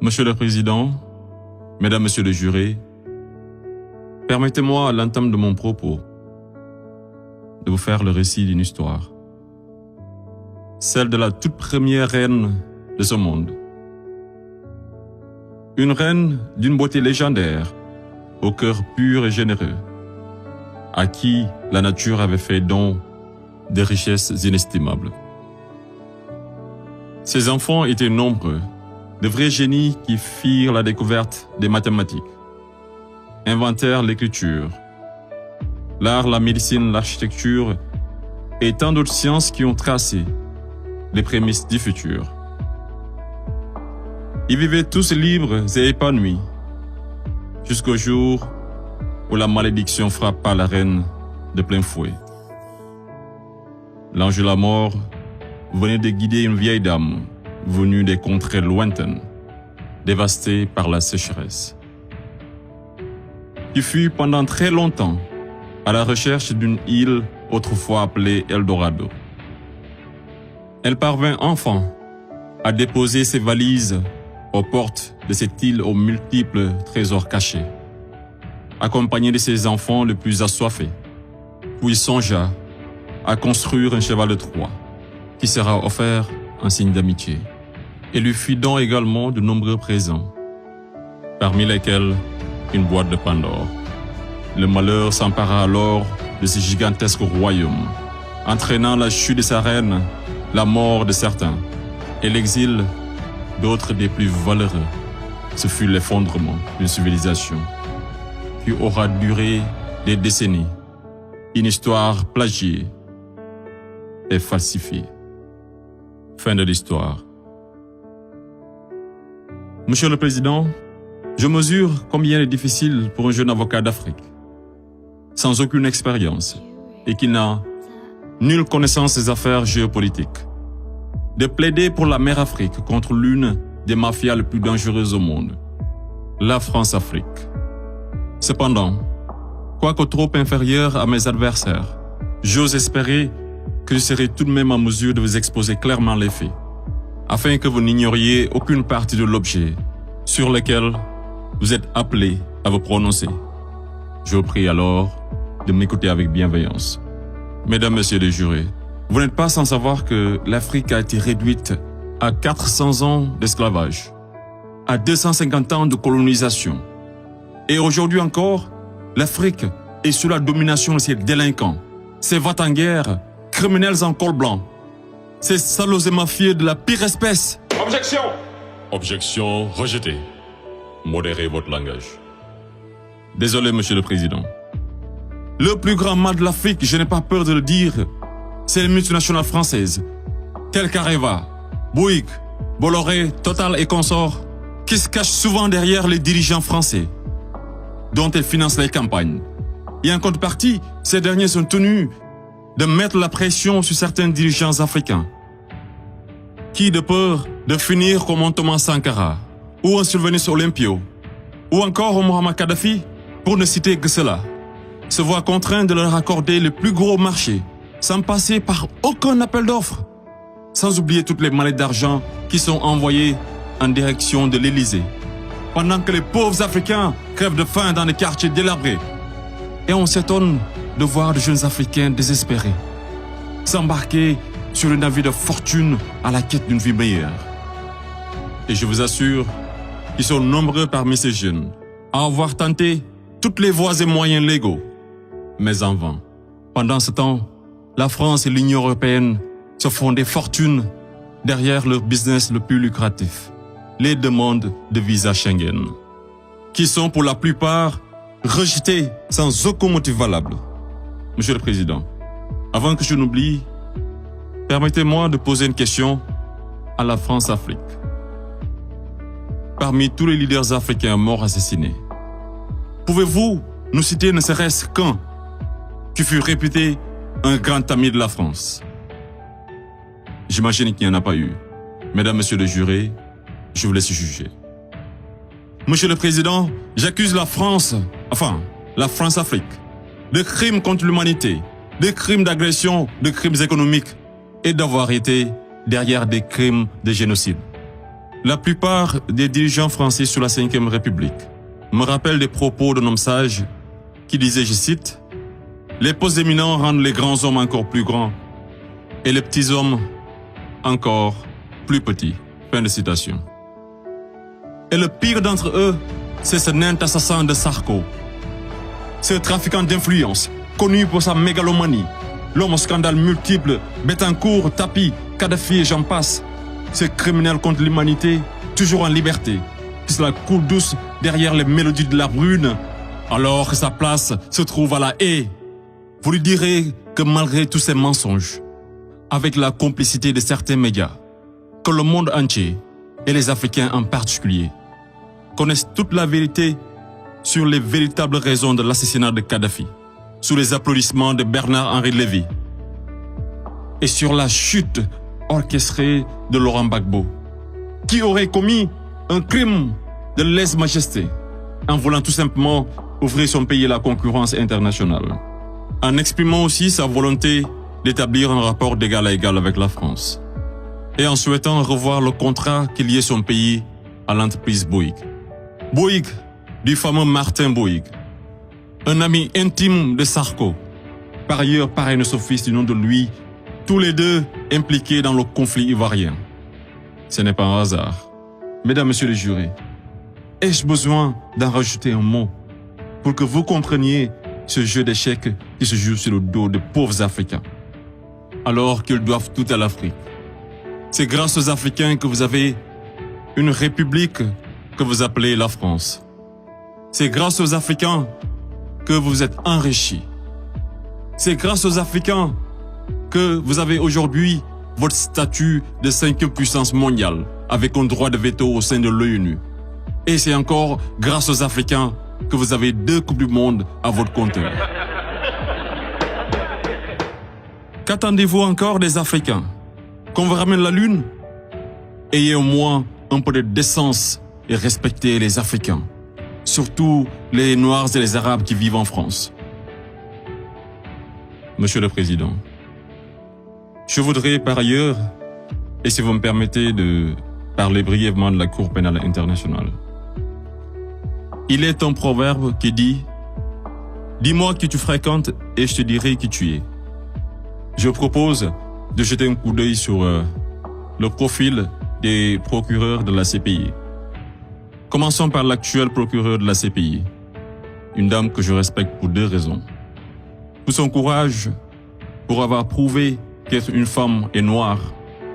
Monsieur le Président, Mesdames, Messieurs les jurés, permettez-moi à l'entame de mon propos de vous faire le récit d'une histoire, celle de la toute première reine de ce monde. Une reine d'une beauté légendaire, au cœur pur et généreux, à qui la nature avait fait don de richesses inestimables. Ses enfants étaient nombreux, de vrais génies qui firent la découverte des mathématiques, inventèrent l'écriture, l'art, la médecine, l'architecture et tant d'autres sciences qui ont tracé les prémices du futur. Ils vivaient tous libres et épanouis, jusqu'au jour où la malédiction frappa la reine de plein fouet. L'ange de la mort venait de guider une vieille dame venue des contrées lointaines, dévastées par la sécheresse, qui fut pendant très longtemps à la recherche d'une île autrefois appelée Eldorado. Elle parvint enfin à déposer ses valises aux portes de cette île aux multiples trésors cachés, accompagnée de ses enfants les plus assoiffés, puis songea à construire un cheval de Troie qui sera offert en signe d'amitié, et lui fit don également de nombreux présents, parmi lesquels une boîte de Pandore. Le malheur s'empara alors de ce gigantesque royaume, entraînant la chute de sa reine, la mort de certains, et l'exil d'autres des plus valeureux. Ce fut l'effondrement d'une civilisation qui aura duré des décennies, une histoire plagiée et falsifiée. Fin de l'histoire. Monsieur le Président, je mesure combien il est difficile pour un jeune avocat d'Afrique, sans aucune expérience et qui n'a nulle connaissance des affaires géopolitiques, de plaider pour la mère Afrique contre l'une des mafias les plus dangereuses au monde, la France-Afrique. Cependant, quoique trop inférieur à mes adversaires, j'ose espérer que je serai tout de même en mesure de vous exposer clairement les faits, afin que vous n'ignoriez aucune partie de l'objet sur lequel vous êtes appelés à vous prononcer. Je vous prie alors de m'écouter avec bienveillance. Mesdames, Messieurs les jurés, vous n'êtes pas sans savoir que l'Afrique a été réduite à 400 ans d'esclavage, à 250 ans de colonisation. Et aujourd'hui encore, l'Afrique est sous la domination de ces délinquants, ces va-t-en-guerre, criminels en col blanc, ces salauds et mafieux de la pire espèce. Objection! Objection rejetée. Modérez votre langage. Désolé, Monsieur le Président. Le plus grand mal de l'Afrique, je n'ai pas peur de le dire, c'est les multinationales françaises, telles qu'Areva, Bouygues, Bolloré, Total et consorts, qui se cachent souvent derrière les dirigeants français, dont elles financent les campagnes. Et en contrepartie, ces derniers sont tenus de mettre la pression sur certains dirigeants africains, qui, de peur de finir comme un Thomas Sankara, ou un Sylvanus Olympio, ou encore un Muammar Kadhafi, pour ne citer que cela, se voient contraints de leur accorder le plus gros marché, sans passer par aucun appel d'offres, sans oublier toutes les mallettes d'argent qui sont envoyées en direction de l'Élysée, pendant que les pauvres Africains crèvent de faim dans les quartiers délabrés. Et on s'étonne de voir de jeunes Africains désespérés s'embarquer sur le navire de fortune à la quête d'une vie meilleure. Et je vous assure qu'ils sont nombreux parmi ces jeunes à avoir tenté toutes les voies et moyens légaux, mais en vain. Pendant ce temps, la France et l'Union européenne se font des fortunes derrière leur business le plus lucratif, les demandes de visa Schengen, qui sont pour la plupart rejetées sans aucun motif valable. Monsieur le Président, avant que je n'oublie, permettez-moi de poser une question à la France-Afrique. Parmi tous les leaders africains morts assassinés, pouvez-vous nous citer ne serait-ce qu'un qui fut réputé un grand ami de la France? J'imagine qu'il n'y en a pas eu. Mesdames, Messieurs les jurés, je vous laisse juger. Monsieur le Président, j'accuse la France-Afrique, de crimes contre l'humanité, de crimes d'agression, de crimes économiques et d'avoir été derrière des crimes de génocide. La plupart des dirigeants français sous la Ve République me rappellent des propos d'un homme sage qui disait, je cite, « Les postes éminents rendent les grands hommes encore plus grands et les petits hommes encore plus petits. » Fin de citation. Et le pire d'entre eux, c'est ce nain assassin de Sarko. Ce trafiquant d'influence, connu pour sa mégalomanie, l'homme aux scandales multiples, Bettencourt, Tapi, Kadhafi et j'en passe. Ce criminel contre l'humanité, toujours en liberté, qui se la coule douce derrière les mélodies de la brune, alors que sa place se trouve à la haie. Vous lui direz que malgré tous ces mensonges, avec la complicité de certains médias, que le monde entier, et les Africains en particulier, connaissent toute la vérité sur les véritables raisons de l'assassinat de Kadhafi, sous les applaudissements de Bernard-Henri Lévy, et sur la chute orchestrée de Laurent Gbagbo, qui aurait commis un crime de lèse-majesté en voulant tout simplement ouvrir son pays à la concurrence internationale, en exprimant aussi sa volonté d'établir un rapport d'égal à égal avec la France, et en souhaitant revoir le contrat qui liait son pays à l'entreprise Bouygues. Bouygues, du fameux Martin Bouygues, un ami intime de Sarko, par ailleurs parrain de son fils du nom de lui, tous les deux impliqués dans le conflit ivoirien. Ce n'est pas un hasard. Mesdames, Messieurs les jurés, ai-je besoin d'en rajouter un mot pour que vous compreniez ce jeu d'échecs qui se joue sur le dos de pauvres Africains, alors qu'ils doivent tout à l'Afrique? C'est grâce aux Africains que vous avez une république que vous appelez la France. C'est grâce aux Africains que vous êtes enrichis. C'est grâce aux Africains que vous avez aujourd'hui votre statut de 5e puissance mondiale avec un droit de veto au sein de l'ONU. Et c'est encore grâce aux Africains que vous avez 2 Coupes du Monde à votre compteur. Qu'attendez-vous encore des Africains? Qu'on vous ramène la Lune? Ayez au moins un peu de décence et respectez les Africains, surtout les Noirs et les Arabes qui vivent en France. Monsieur le Président, je voudrais par ailleurs, et si vous me permettez de parler brièvement de la Cour pénale internationale. Il est un proverbe qui dit « Dis-moi qui tu fréquentes et je te dirai qui tu es ». Je propose de jeter un coup d'œil sur le profil des procureurs de la CPI. Commençons par l'actuel procureur de la CPI, une dame que je respecte pour 2 raisons. Pour son courage, pour avoir prouvé qu'être une femme et noire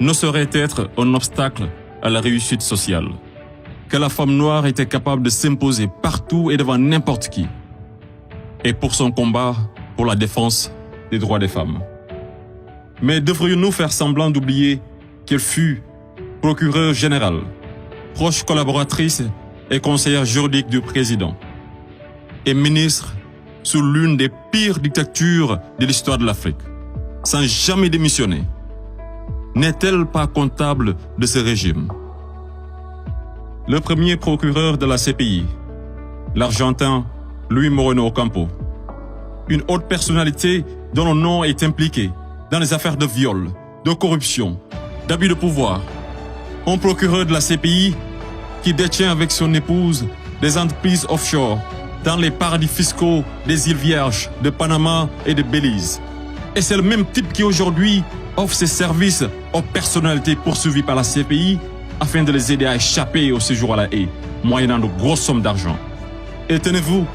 ne saurait être un obstacle à la réussite sociale, que la femme noire était capable de s'imposer partout et devant n'importe qui, et pour son combat pour la défense des droits des femmes. Mais devrions-nous faire semblant d'oublier qu'elle fut procureure générale, proche collaboratrice et conseillère juridique du président, et ministre sous l'une des pires dictatures de l'histoire de l'Afrique, sans jamais démissionner? N'est-elle pas comptable de ce régime? Le premier procureur de la CPI, l'Argentin Luis Moreno Ocampo, une haute personnalité dont le nom est impliqué dans les affaires de viol, de corruption, d'abus de pouvoir. Un procureur de la CPI qui détient avec son épouse des entreprises offshore dans les paradis fiscaux des îles Vierges, de Panama et de Belize. Et c'est le même type qui aujourd'hui offre ses services aux personnalités poursuivies par la CPI afin de les aider à échapper au séjour à la haie, moyennant de grosses sommes d'argent. Et tenez-vous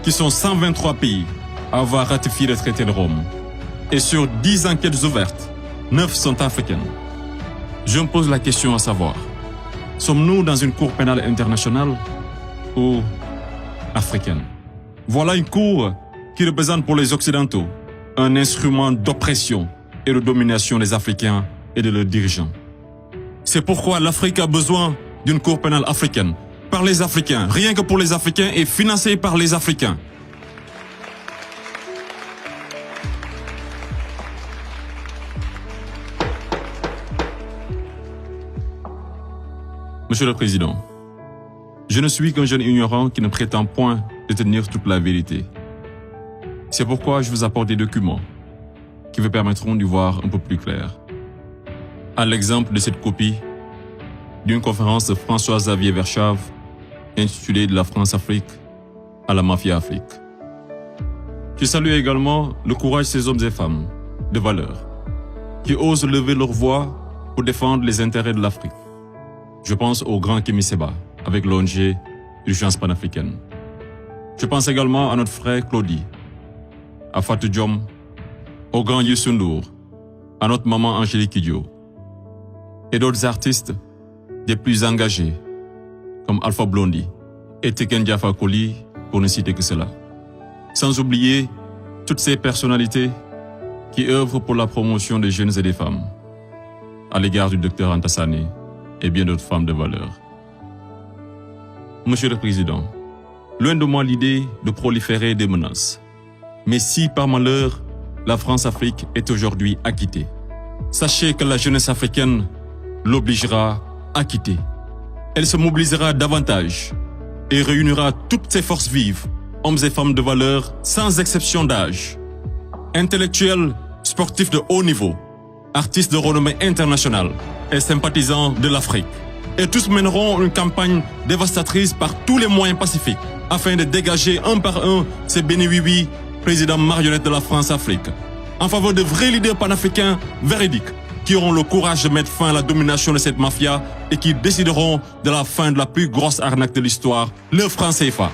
qu'ils sont 123 pays à avoir ratifié le traité de Rome. Et sur 10 enquêtes ouvertes, 9 sont africaines. Je me pose la question à savoir, sommes-nous dans une cour pénale internationale ou africaine? Voilà une cour qui représente pour les Occidentaux un instrument d'oppression et de domination des Africains et de leurs dirigeants. C'est pourquoi l'Afrique a besoin d'une cour pénale africaine, par les Africains, rien que pour les Africains et financée par les Africains. Monsieur le Président, je ne suis qu'un jeune ignorant qui ne prétend point détenir toute la vérité. C'est pourquoi je vous apporte des documents qui vous permettront d'y voir un peu plus clair. À l'exemple de cette copie d'une conférence de François-Xavier Verschave intitulée « De la France-Afrique à la mafia-Afrique ». Je salue également le courage de ces hommes et femmes de valeur qui osent lever leur voix pour défendre les intérêts de l'Afrique. Je pense au grand Kémy Séba avec l'ONG Urgence panafricaine. Je pense également à notre frère Claudie, à Fatou Diom, au grand Youssou N'Dour, à notre maman Angélique Kidjo et d'autres artistes des plus engagés comme Alpha Blondy et Tiken Jah Fakoly pour ne citer que cela. Sans oublier toutes ces personnalités qui œuvrent pour la promotion des jeunes et des femmes à l'égard du docteur Anta Sané et bien d'autres femmes de valeur. Monsieur le Président, loin de moi l'idée de proliférer des menaces. Mais si par malheur, la France-Afrique est aujourd'hui acquittée, sachez que la jeunesse africaine l'obligera à quitter. Elle se mobilisera davantage et réunira toutes ses forces vives, hommes et femmes de valeur, sans exception d'âge, intellectuels, sportifs de haut niveau, artistes de renommée internationale et sympathisants de l'Afrique. Et tous mèneront une campagne dévastatrice par tous les moyens pacifiques afin de dégager un par un ces béni-oui-oui, présidents marionnettes de la France-Afrique, en faveur de vrais leaders panafricains véridiques qui auront le courage de mettre fin à la domination de cette mafia et qui décideront de la fin de la plus grosse arnaque de l'histoire, le franc CFA.